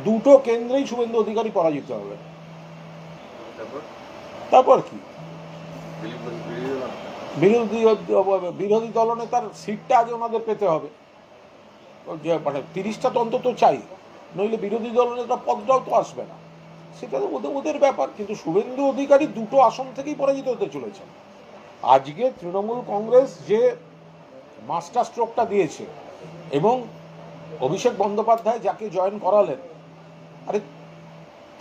দুটো কেন্দ্রেই শুভেন্দু অধিকারী পরাজিত হবে। তারপর কি বিরোধী দলনেতার সিটটা আগে ওনাদের পেতে হবে, যে মানে 30টা তো অন্তত চাই, নইলে বিরোধী দলনেতা পদটাও তো আসবে না। সেটা তো ওদের ব্যাপার। কিন্তু শুভেন্দু অধিকারী দুটো আসন থেকেই পরাজিত হতে চলেছেন। আজকে তৃণমূল কংগ্রেস যে মাস্টার স্ট্রোকটা দিয়েছে এবং অভিষেক বন্দ্যোপাধ্যায় যাকে জয়েন করালেন, আরে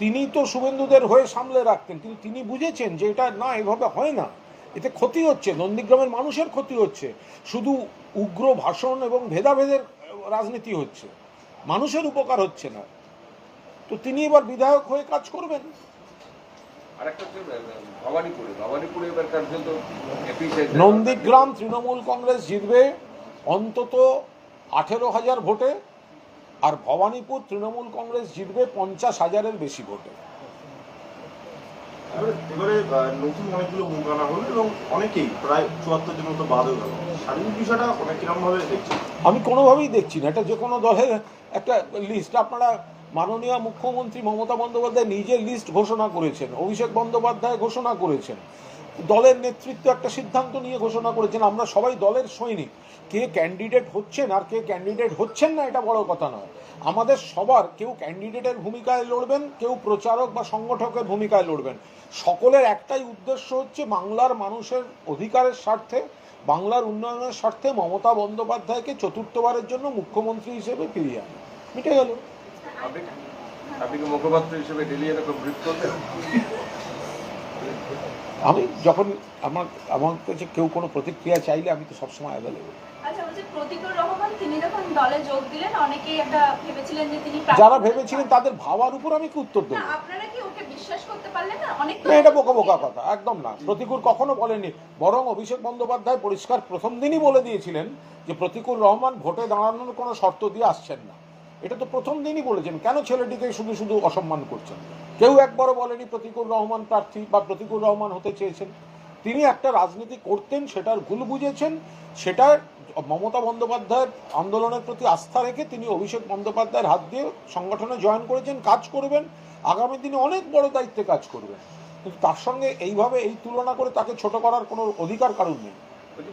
তিনি তো শুভেন্দুদের হয়ে সামলে রাখতেন, কিন্তু তিনি বুঝেছেন যে এটা না, এভাবে হয় না, এতে ক্ষতি হচ্ছে, নন্দীগ্রামের মানুষের ক্ষতি হচ্ছে, শুধু উগ্র ভাষণ এবং ভেদাভেদের রাজনীতি হচ্ছে, মানুষের উপকার হচ্ছে না। তো তিনি এবার বিধায়ক হয়ে কাজ করবেন। নন্দীগ্রাম তৃণমূল কংগ্রেস জিতবে অন্তত 18,000 ভোটে, আর ভবানীপুর তৃণমূল কংগ্রেস জিতবে 50,000-এর বেশি ভোটে। এবারে নতুন অনেকগুলো মুখ আনা হলো এবং অনেকেই প্রায় 74 জন মতো বাদ হয়ে গেল। শারীরিক বিষয়টা অনেক কিরকম ভাবে দেখছি? আমি কোনোভাবেই দেখছি না এটা যে কোনো দলের একটা লিস্ট। আপনারা মাননীয় মুখ্যমন্ত্রী মমতা বন্দ্যোপাধ্যায় নিজে লিস্ট ঘোষণা করেছেন, অভিষেক বন্দ্যোপাধ্যায় ঘোষণা করেছেন, দলের নেতৃত্ব একটা সিদ্ধান্ত নিয়ে ঘোষণা করেছেন। আমরা সবাই দলের সৈনিক। কে ক্যান্ডিডেট হচ্ছেন আর কে ক্যান্ডিডেট হচ্ছেন না এটা বড় কথা নয়। আমাদের সবার, কেউ ক্যান্ডিডেটের ভূমিকায় লড়বেন, কেউ প্রচারক বা সংগঠকের ভূমিকায় লড়বেন। সকলের একটাই উদ্দেশ্য হচ্ছে বাংলার মানুষের অধিকারের স্বার্থে, বাংলার উন্নয়নের স্বার্থে মমতা বন্দ্যোপাধ্যায়কে চতুর্থবারের জন্য মুখ্যমন্ত্রী হিসেবে ফিরিয়ে আনা। মিটে গেল। আপনি কি মুখপাত্র হিসেবে ডেলি এরকম ব্রিফ করবেন? আমি যখন আমার কাছে কেউ কোনো প্রতিক্রিয়া চাইলে আমি তো সবসময় অ্যাভেলেবল। যারা ভেবেছিলেন তাদের ভাবার উপর আমি কি উত্তর দেবো? এটা বোকা বোকা কথা, একদম না। প্রতিকূল কখনো বলেনি, বরং অভিষেক বন্দ্যোপাধ্যায় পরিষ্কার প্রথম দিনই বলে দিয়েছিলেন যে প্রতিকূল রহমান ভোটে দাঁড়ানোর কোনো শর্ত দিয়ে আসছেন না। এটা তো প্রথম দিনই বলেছেন। কেন ছেলেটিকে শুধু শুধু অসম্মান করছেন? কেউ একবারও বলেনি প্রতিকূল রহমান প্রার্থী বা প্রতিকূল রহমান হতে চেয়েছেন। তিনি একটা রাজনীতি করতেন, সেটার ভুল বুঝেছেন, সেটা মমতা বন্দ্যোপাধ্যায়ের আন্দোলনের প্রতি আস্থা রেখে তিনি অভিষেক বন্দ্যোপাধ্যায়ের হাত দিয়ে সংগঠনে জয়েন করেছেন, কাজ করবেন, আগামী দিনে অনেক বড় দায়িত্বে কাজ করবেন। কিন্তু তার সঙ্গে এইভাবে এই তুলনা করে তাকে ছোট করার কোনো অধিকার কারণ নেই।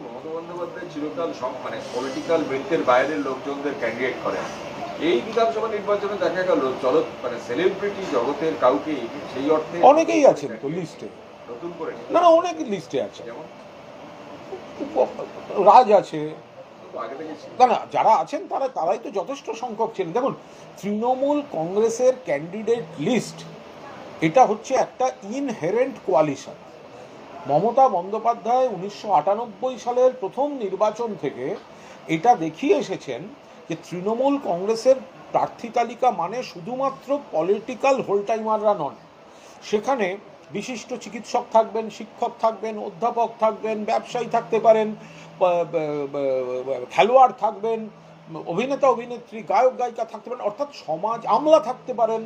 মমতা বন্দ্যোপাধ্যায় চিরকাল সব পলিটিক্যাল বৃত্তের বাইরের লোকজনদের ক্যান্ডিডেট করেন। এই বিধানসভা নির্বাচনে দেখা গেল সেলিব্রিটি জগতের কাউকে সেই অর্থে অনেকেই আছেন তো লিস্টে, নতুন করে না অনেক লিস্টে আছে, যেমন রাজ আছে, না যারা আছেন তারাই তো যথেষ্ট সংখ্যক ছিলেন। দেখুন, তৃণমূল কংগ্রেসের ক্যান্ডিডেট লিস্ট এটা হচ্ছে একটা ইনহেরেন্ট কোয়ালিশন। মমতা বন্দ্যোপাধ্যায় 1998 সালের প্রথম নির্বাচন থেকে এটা দেখিয়ে এসেছেন যে তৃণমূল কংগ্রেসের প্রার্থী তালিকা মানে শুধুমাত্র পলিটিক্যাল হোলটাইমাররা নন। সেখানে বিশিষ্ট চিকিৎসক থাকবেন, শিক্ষক থাকবেন, অধ্যাপক থাকবেন, ব্যবসায়ী থাকতে পারেন, খেলোয়াড় থাকবেন, অভিনেতা অভিনেত্রী, গায়ক গায়িকা থাকতে পারেন, অর্থাৎ সমাজ আমলা থাকতে পারেন।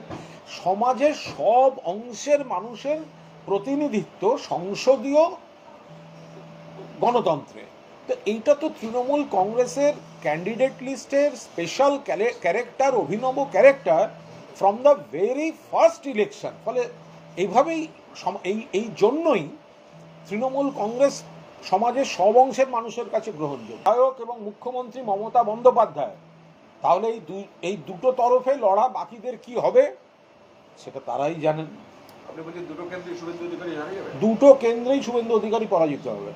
সমাজের সব অংশের মানুষের প্রতিনিধিত্ব সংসদীয় গণতন্ত্রে। তো এইটা তো তৃণমূল কংগ্রেসের ক্যান্ডিডেট লিস্টের স্পেশাল ক্যারেক্টার, অভিনব character from the very first election. ফলে এইভাবেই এই জন্যই তৃণমূল কংগ্রেস সমাজের সব অংশের মানুষের কাছে গ্রহণযোগ্য। বিধায়ক এবং মুখ্যমন্ত্রী মমতা বন্দ্যোপাধ্যায়, তাহলে এই দুটো তরফে লড়া বাকিদের কি হবে সেটা তারাই জানেন। আপনি বলছেন দুটো কেন্দ্রেই শুভেন্দু অধিকারী হারিয়ে যাবে? দুটো কেন্দ্রেই শুভেন্দু অধিকারী পরাজিত হবে।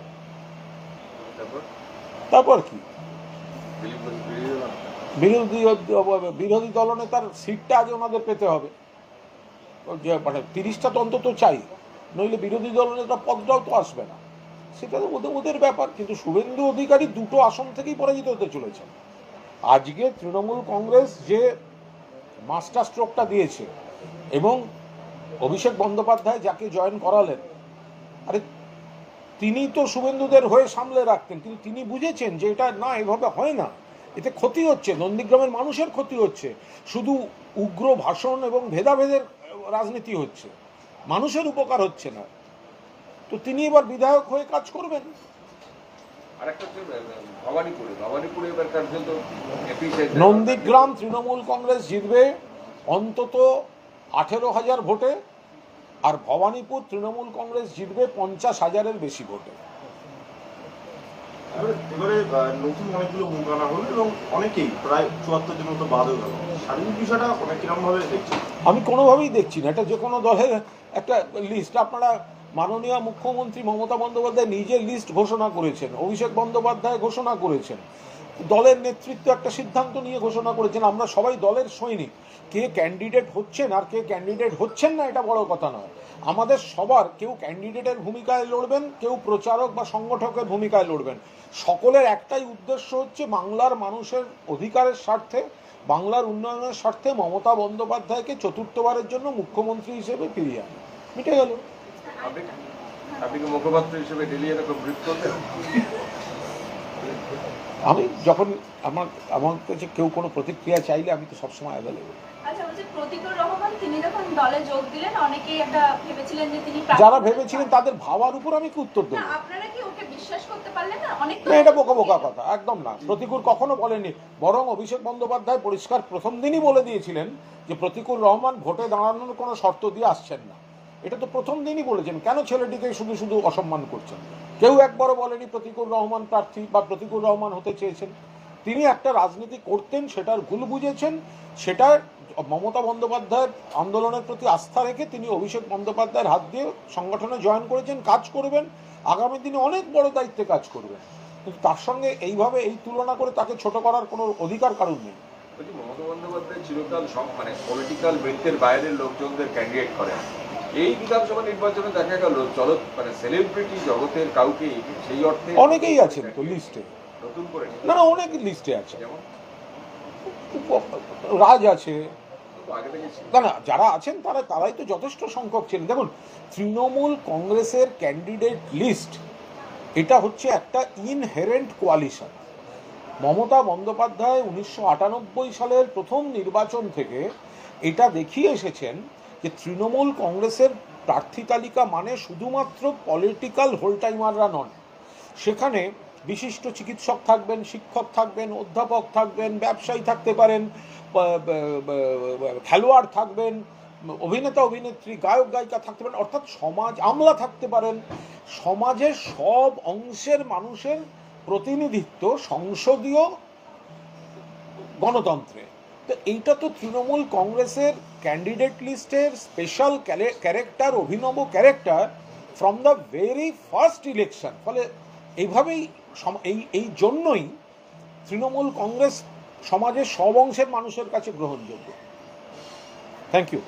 তারপর কি বিরোধী দলনেতার সিটটা আগে ওনাদের পেতে হবে, যে মানে 30টা তো অন্তত চাই, নইলে বিরোধী দলনেতা পদটাও তো আসবে না। সেটা তো ওদের ব্যাপার। কিন্তু শুভেন্দু অধিকারী দুটো আসন থেকেই পরাজিত হতে চলেছেন। আজকে তৃণমূল কংগ্রেস যে মাস্টার স্ট্রোকটা দিয়েছে এবং অভিষেক বন্দ্যোপাধ্যায় যাকে জয়েন করালেন, আরে তিনি তো শুভেন্দুদের হয়ে সামলে রাখতেন, কিন্তু তিনি বুঝেছেন যে এটা না, এভাবে হয় না, এতে ক্ষতি হচ্ছে, নন্দীগ্রামের মানুষের ক্ষতি হচ্ছে, শুধু উগ্র ভাষণ এবং ভেদাভেদের রাজনীতি হচ্ছে, মানুষের উপকার হচ্ছে না। তো তিনি এবার বিধায়ক হয়ে কাজ করবেন। আর একটা হচ্ছে ভবানীপুরে এবার কার্যত নন্দীগ্রাম তৃণমূল কংগ্রেস জিতবে অন্তত 18,000 ভোটে, আর ভবানীপুর তৃণমূল কংগ্রেস জিতবে 50,000-এর বেশি ভোটে। এবারে নতুন অনেকগুলো মুখ আনা হলো এবং অনেকেই প্রায় 74 জন মতো বাদ হয়ে গেল। সার্বিক বিষয়টা অনেক কিরকম ভাবে দেখছি। আমি কোনোভাবেই দেখছি না এটা যে কোনো দলের একটা লিস্ট। আপনারা মাননীয় মুখ্যমন্ত্রী মমতা বন্দ্যোপাধ্যায় নিজের লিস্ট ঘোষণা করেছেন, অভিষেক বন্দ্যোপাধ্যায় ঘোষণা করেছেন, দলের নেতৃত্ব একটা সিদ্ধান্ত নিয়ে ঘোষণা করেছেন। আমরা সবাই দলের সৈনিক। কে ক্যান্ডিডেট হচ্ছেন আর কে ক্যান্ডিডেট হচ্ছেন না এটা বড় কথা নয়। আমাদের সবার কেউ ক্যান্ডিডেটের ভূমিকায় লড়বেন, কেউ প্রচারক বা সংগঠকের ভূমিকায় লড়বেন। সকলের একটাই উদ্দেশ্য হচ্ছে বাংলার মানুষের অধিকারের স্বার্থে, বাংলার উন্নয়নের স্বার্থে মমতা বন্দ্যোপাধ্যায়কে চতুর্থবারের জন্য মুখ্যমন্ত্রী হিসেবে ফিরিয়ে আনা। মিটে গেল। আপনি কি মুখপাত্র হিসেবে ডেলি এরকম ব্রিফ করতেন? আমি যখন আমার কাছে কেউ কোনো প্রতিক্রিয়া চাইলে আমি তো সবসময় অ্যাভেলেবল। আচ্ছা, বলছি প্রতিকুর রহমান তিনি যখন দলে যোগ দিলেন অনেকেই একটা ভেবেছিলেন যে তিনি যারা ভেবেছিলেন তাদের ভাবার উপর আমি কি উত্তর দেবো? আপনারা কি ওকে বিশ্বাস করতে পারলেন না? অনেক না, এটা বোকা বোকা কথা, একদম না। প্রতিকুর কখনো বলেনি, বরং অভিষেক বন্দ্যোপাধ্যায় পরিষ্কার প্রথম দিনই বলে দিয়েছিলেন যে প্রতিকুর রহমান ভোটে দাঁড়ানোর কোনো শর্ত দিয়ে আসছেন না। এটা তো প্রথম দিনই বলেছেন। কেন ছেলেটিকে শুধু শুধু অসম্মান করছেন? কেউ একবারও বলেনি প্রতিকুর রহমান প্রার্থী বা প্রতিকুর রহমান হতে চেয়েছেন। তিনি একটা রাজনীতি করতেন, সেটার ভুল বুঝেছেন, সেটার মমতা বন্দ্যোপাধ্যায়ের আন্দোলনের প্রতি আস্থা রেখে তিনি অভিষেক বন্দ্যোপাধ্যায়ের হাত দিয়ে সংগঠনে জয়েন করেছেন, কাজ করবেন, আগামী দিনে অনেক বড় দায়িত্বে কাজ করবেন। কিন্তু তার সঙ্গে এইভাবে এই তুলনা করে তাকে ছোট করার কোনো অধিকার কারণ নেই। বলছি মমতা বন্দ্যোপাধ্যায় চিরকাল মানে পলিটিক্যাল বৃত্তের বাইরের লোকজনদের ক্যান্ডিডেট করেন। এই বিধানসভা নির্বাচনে দেখা গেল মানে সেলিব্রিটি জগতের কাউকে সেই অর্থে অনেকেই আছেন তো লিস্টে, নতুন করে না না অনেক লিস্টে আছে। যেমন রাজ আছে, আগে থেকে না না যারা আছেন তারাই তো যথেষ্ট সংখ্যক ছিলেন। দেখুন, তৃণমূল কংগ্রেসের ক্যান্ডিডেট লিস্ট এটা হচ্ছে একটা ইনহেরেন্ট কোয়ালিশন। মমতা বন্দ্যোপাধ্যায় 1998 সালের প্রথম নির্বাচন থেকে এটা দেখিয়ে এসেছেন যে তৃণমূল কংগ্রেসের প্রার্থী তালিকা মানে শুধুমাত্র পলিটিক্যাল হোল টাইমাররা নন। সেখানে বিশিষ্ট চিকিৎসক থাকবেন, শিক্ষক থাকবেন, অধ্যাপক থাকবেন, ব্যবসায়ী থাকতে পারেন, খেলোয়াড় থাকবেন, অভিনেতা অভিনেত্রী, গায়ক গায়িকা থাকতে পারেন, অর্থাৎ সমাজ আমলা থাকতে পারেন। সমাজের সব অংশের মানুষের প্রতিনিধিত্ব সংসদীয় গণতন্ত্রে। তো এইটা তো তৃণমূল কংগ্রেসের ক্যান্ডিডেট লিস্টের স্পেশাল ক্যারেক্টার, অভিনব character from the very first election. ফলে এইভাবেই এই জন্যই তৃণমূল কংগ্রেস সমাজের সব অংশের মানুষের কাছে গ্রহণযোগ্য। Thank you.